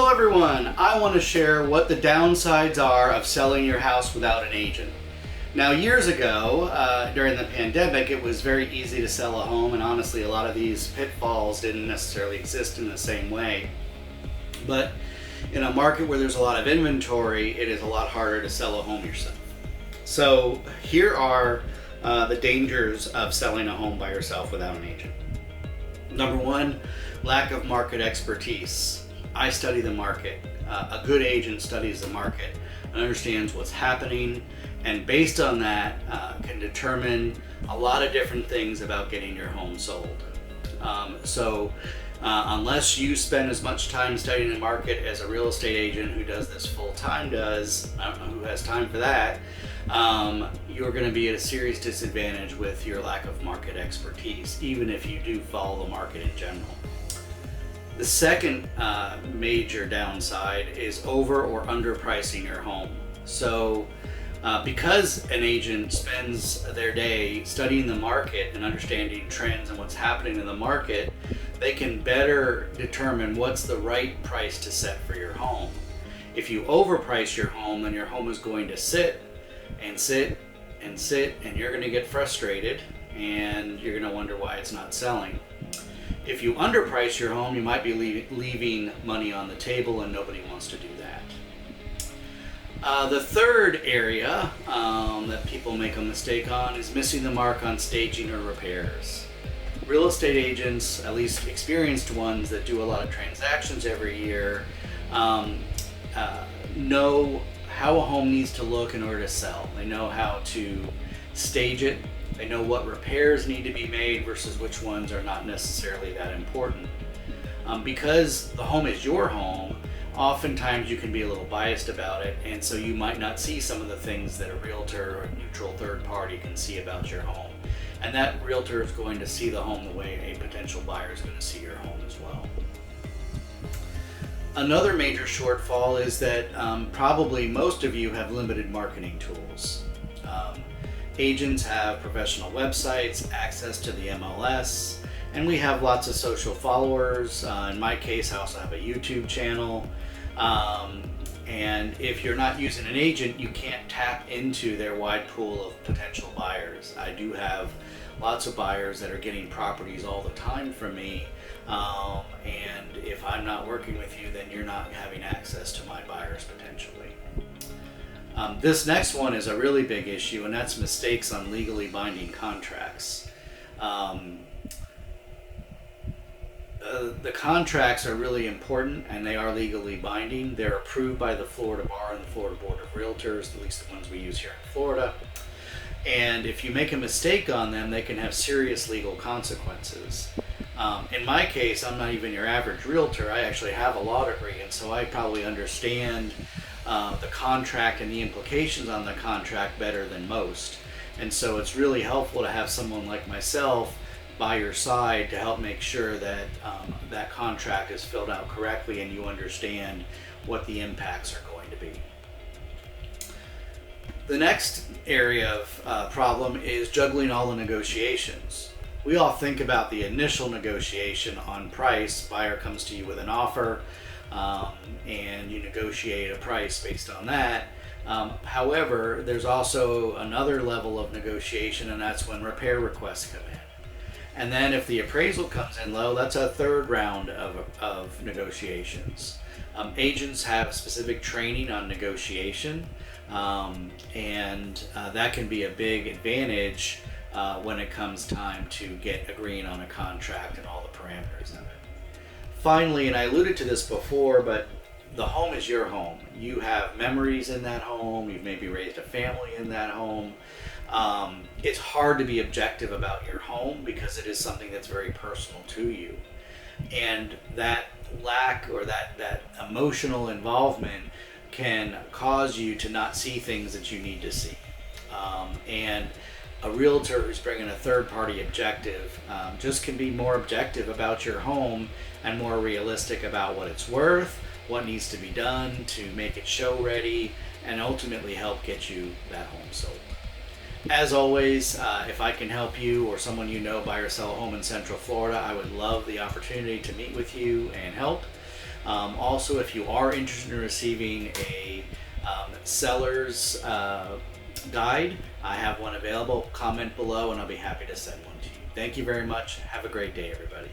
Hello everyone, I want to share what the downsides are of selling your house without an agent. Now years ago, during the pandemic, it was very easy to sell a home, and honestly a lot of these pitfalls didn't necessarily exist in the same way. But in a market where there's a lot of inventory, it is a lot harder to sell a home yourself. So here are the dangers of selling a home by yourself without an agent. Number one, lack of market expertise. I study the market. A good agent studies the market and understands what's happening, and based on that can determine a lot of different things about getting your home sold. Unless you spend as much time studying the market as a real estate agent who does this full time does, I don't know who has time for that, you're going to be at a serious disadvantage with your lack of market expertise, even if you do follow the market in general. The second major downside is over or underpricing your home. So because an agent spends their day studying the market and understanding trends and what's happening in the market, they can better determine what's the right price to set for your home. If you overprice your home, then your home is going to sit and sit and sit, and you're going to get frustrated and you're going to wonder why it's not selling. If you underprice your home, you might be leaving money on the table, and nobody wants to do that. The third area that people make a mistake on is missing the mark on staging or repairs. Real estate agents, at least experienced ones that do a lot of transactions every year, know how a home needs to look in order to sell. They know how to stage it. They know what repairs need to be made versus which ones are not necessarily that important. Because the home is your home, oftentimes you can be a little biased about it, and so you might not see some of the things that a realtor or a neutral third party can see about your home. And that realtor is going to see the home the way a potential buyer is going to see your home as well. Another major shortfall is that probably most of you have limited marketing tools. Agents have professional websites, access to the MLS, and we have lots of social followers. In my case, I also have a YouTube channel. And if you're not using an agent, you can't tap into their wide pool of potential buyers. I do have lots of buyers that are getting properties all the time from me. And if I'm not working with you, then you're not having access to my buyers potentially. This next one is a really big issue, and that's mistakes on legally binding contracts. The contracts are really important, and they are legally binding. They're approved by the Florida Bar and the Florida Board of Realtors, at least the ones we use here in Florida. And if you make a mistake on them, they can have serious legal consequences. In my case, I'm not even your average realtor. I actually have a law degree, and so I probably understand the contract and the implications on the contract better than most. And so it's really helpful to have someone like myself by your side to help make sure that that contract is filled out correctly and you understand what the impacts are going to be. The next area of problem is juggling all the negotiations. We all think about the initial negotiation on price. Buyer comes to you with an offer, and you negotiate a price based on that. However, there's also another level of negotiation, and that's when repair requests come in. And then if the appraisal comes in low, that's a third round of negotiations. Agents have specific training on negotiation, and that can be a big advantage when it comes time to get agreeing on a contract and all the parameters of it. Finally, and I alluded to this before, but the home is your home. You have memories in that home. You've maybe raised a family in that home. It's hard to be objective about your home because it is something that's very personal to you. And that lack or that emotional involvement can cause you to not see things that you need to see. And a realtor who's bringing a third-party objective just can be more objective about your home and more realistic about what it's worth, what needs to be done to make it show ready, and ultimately help get you that home sold. As always, if I can help you or someone you know buy or sell a home in Central Florida, I would love the opportunity to meet with you and help. Also, if you are interested in receiving a seller's guide, I have one available. Comment below and I'll be happy to send one to you. Thank you very much. Have a great day, everybody.